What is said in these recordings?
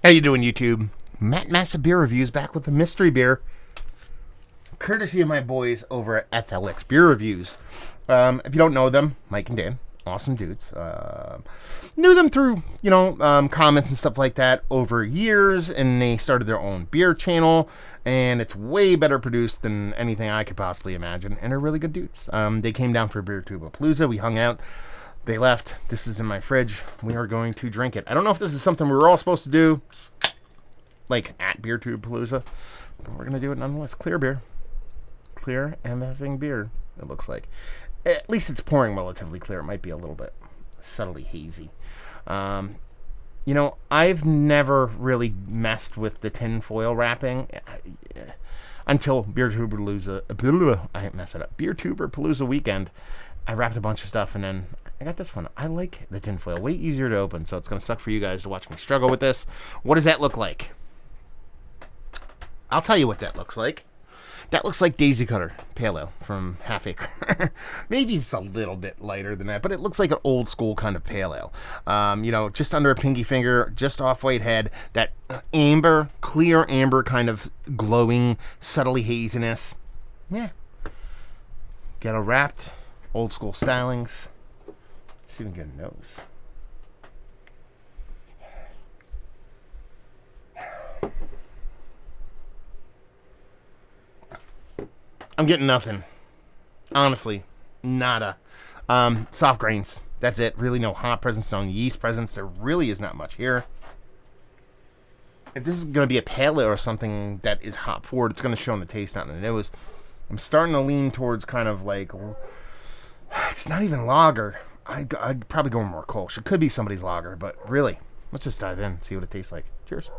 How you doing, YouTube? Matt Massa Beer Reviews back with a mystery beer, courtesy of my boys over at FLX Beer Reviews. If you don't know them, Mike and Dan, awesome dudes. Knew them through, comments and stuff like that over years, and they started their own beer channel, and it's way better produced than anything I could possibly imagine, and they're really good dudes. They came down for Beer Tuba Palooza. We hung out. They left. This is in my fridge. We are going to drink it. I don't know if this is something we were all supposed to do, like at Beer Tuba Palooza, but we're going to do it nonetheless. Clear beer. Clear MFing beer, it looks like. At least it's pouring relatively clear. It might be a little bit subtly hazy. I've never really messed with the tin foil wrapping until Beer Tuber Palooza. I mess it up. Beer Tuber Palooza weekend. I wrapped a bunch of stuff, and then I got this one. I like the tin foil. Way easier to open, so it's going to suck for you guys to watch me struggle with this. What does that look like? I'll tell you what that looks like. That looks like Daisy Cutter Pale Ale from Half Acre. Maybe it's a little bit lighter than that, but it looks like an old school kind of pale ale. Just under a pinky finger, just off white head. That amber, clear amber kind of glowing, subtly haziness. Yeah. Get a wrapped, old school stylings. Let's see if we can get a nose. I'm getting nothing. Honestly, nada. Soft grains. That's it. Really no hop presence, no yeast presence. There really is not much here. If this is going to be a pale ale or something that is hop forward, it's going to show in the taste, not in the nose. I'm starting to lean towards kind of like, it's not even lager. I'd probably go more Kolsch. It could be somebody's lager, but really, let's just dive in and see what it tastes like. Cheers.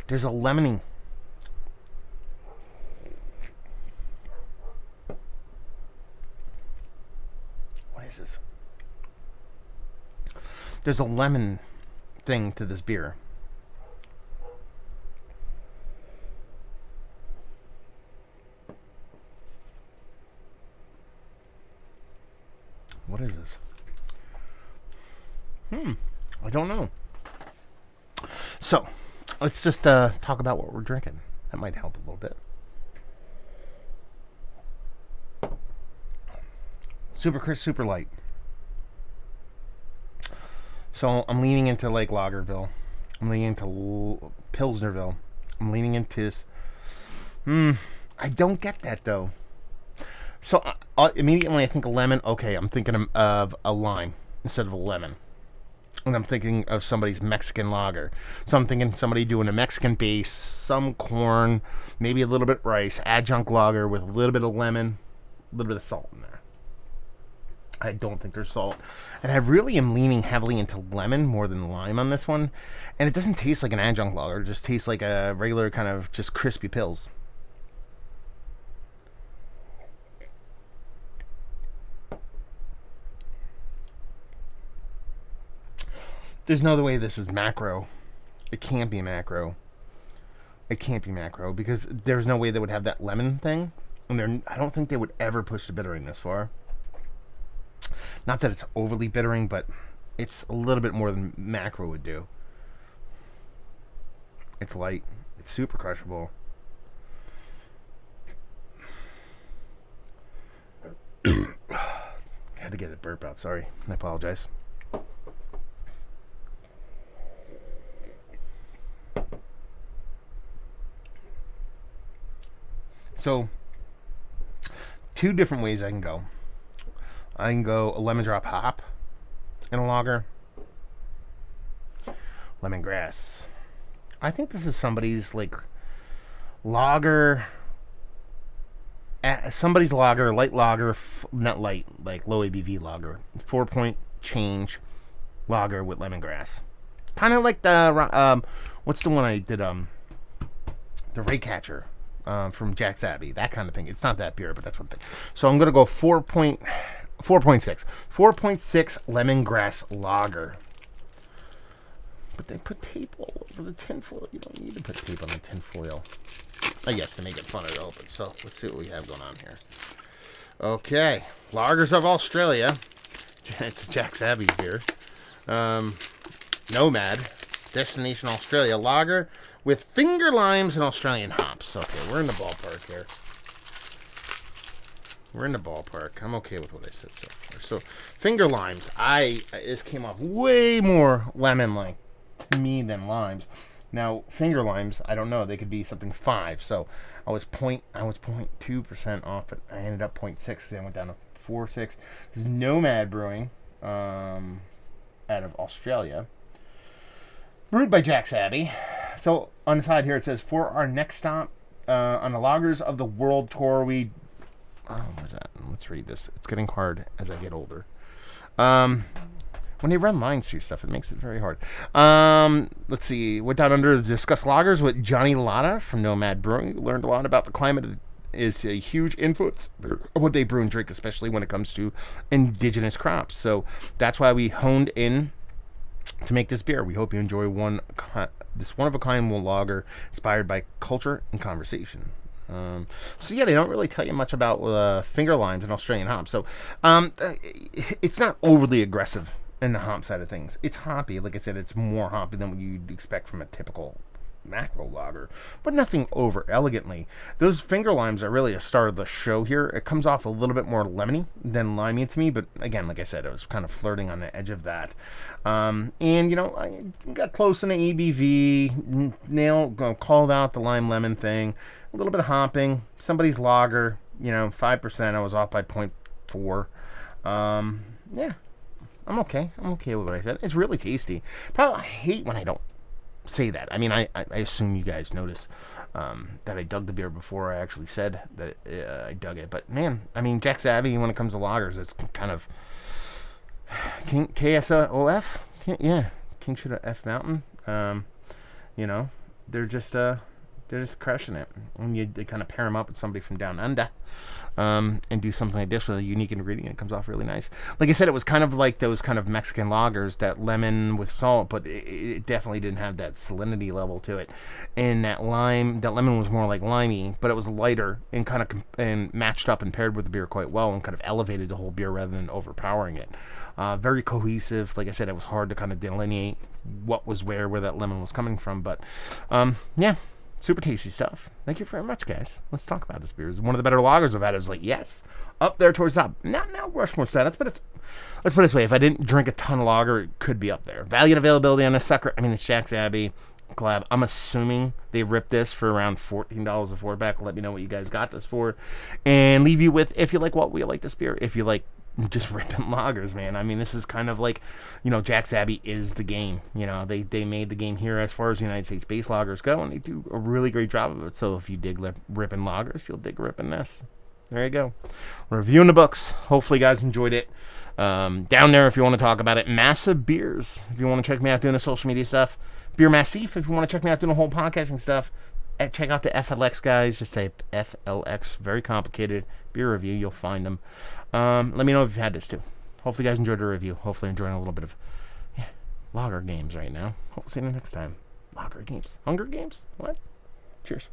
There's a lemony. What is this? There's a lemon thing to this beer. What is this? I don't know. So, let's just talk about what we're drinking. That might help a little bit. Super crisp, super light. So I'm leaning into like Lagerville. I'm leaning into Pilsnerville. I'm leaning into this. I don't get that though. So immediately when I think of lemon, okay, I'm thinking of a lime instead of a lemon. And I'm thinking of somebody's Mexican lager. So I'm thinking somebody doing a Mexican base, some corn, maybe a little bit rice, adjunct lager with a little bit of lemon, a little bit of salt in there. I don't think there's salt. And I really am leaning heavily into lemon more than lime on this one. And it doesn't taste like an adjunct lager. It just tastes like a regular kind of just crispy pills. There's no other way this is macro. It can't be macro. It can't be macro because there's no way they would have that lemon thing. And I don't think they would ever push the bittering this far. Not that it's overly bittering, but it's a little bit more than macro would do. It's light. It's super crushable. Had to get a burp out. Sorry. I apologize. So, two different ways I can go. I can go a lemon drop hop in a lager. Lemongrass. I think this is somebody's like lager. Somebody's lager, light lager, not light, like low ABV lager. 4-point change lager with lemongrass. Kind of like the, what's the one I did, the Raycatcher. From Jack's Abbey, that kind of thing. It's not that pure, but that's what I think. So I'm going to go 4.6. 4.6 lemongrass lager. But they put tape all over the tinfoil. You don't need to put tape on the tinfoil. I guess to make it funner to open. So let's see what we have going on here. Okay. Lagers of Australia. It's Jack's Abbey beer. Nomad, Destination Australia lager with finger limes and Australian hops. Okay, we're in the ballpark here. We're in the ballpark. I'm okay with what I said so far. So, finger limes. This came off way more lemon-like to me than limes. Now, finger limes, I don't know. They could be something 5. So, I was 0.2% off, but I ended up 0.6. So I went down to 4.6. This is Nomad Brewing out of Australia. Brewed by Jack's Abbey. So, on the side here, it says, for our next stop on the Lagers of the World Tour, we... what is that? Let's read this. It's getting hard as I get older. When they run lines through stuff, it makes it very hard. Let's see. Went down under to discuss lagers with Johnny Latta from Nomad Brewing. Learned a lot about the climate is a huge influence of what they brew and drink, especially when it comes to indigenous crops. So that's why we honed in to make this beer. We hope you enjoy this one-of-a-kind lager inspired by culture and conversation. So yeah, they don't really tell you much about finger limes and Australian hops. So it's not overly aggressive in the hop side of things. It's hoppy. Like I said, it's more hoppy than what you'd expect from a typical macro lager, but nothing over elegantly. Those finger limes are really a star of the show here. It comes off a little bit more lemony than limey to me, but again, like I said, I was kind of flirting on the edge of that. And you know, I got close in the ABV, called out the lime lemon thing, a little bit of hopping, somebody's lager, 5%. I was off by 0.4. Yeah, I'm okay with what I said. It's really tasty. Probably I hate when I don't say that. I mean, I assume you guys notice that I dug the beer before I actually said that I dug it. But man, I mean, Jack's Abbey, when it comes to lagers, it's kind of KSOF. Yeah, King Should F Mountain. They're just crushing it. And they kind of pair them up with somebody from down under, and do something like this with a unique ingredient. It comes off really nice. Like I said, it was kind of like those kind of Mexican lagers, that lemon with salt, but it definitely didn't have that salinity level to it. And that lemon was more like limey, but it was lighter and kind of and matched up and paired with the beer quite well, and kind of elevated the whole beer rather than overpowering it. Very cohesive. Like I said, it was hard to kind of delineate what was where that lemon was coming from, but yeah. Super tasty stuff. Thank you very much, guys. Let's talk about this beer. It's one of the better lagers I've had. It was like, yes, up there towards the top. Not now Rushmore status, but let's put it this way. If I didn't drink a ton of lager, it could be up there. Value and availability on this sucker. I mean, it's Jack's Abbey collab. I'm assuming they ripped this for around $14 a 4-pack. Let me know what you guys got this for. And leave you with, if you like what we like this beer, if you like just ripping lagers, man. I mean, this is kind of like, Jack's Abbey is the game. They made the game here as far as United States based lagers go, and they do a really great job of it. So if you dig ripping lagers, you'll dig ripping this. There you go. Reviewing the books. Hopefully you guys enjoyed it. Down there, if you want to talk about it, Massive Beers. If you want to check me out doing the social media stuff, Beer Massif. If you want to check me out doing the whole podcasting stuff, check out the FLX guys. Just type FLX. Very complicated beer review. You'll find them. Let me know if you've had this too. Hopefully you guys enjoyed the review. Hopefully enjoying a little bit of lager games right now. Hopefully see you next time. Lager games. Hunger Games? What? Cheers.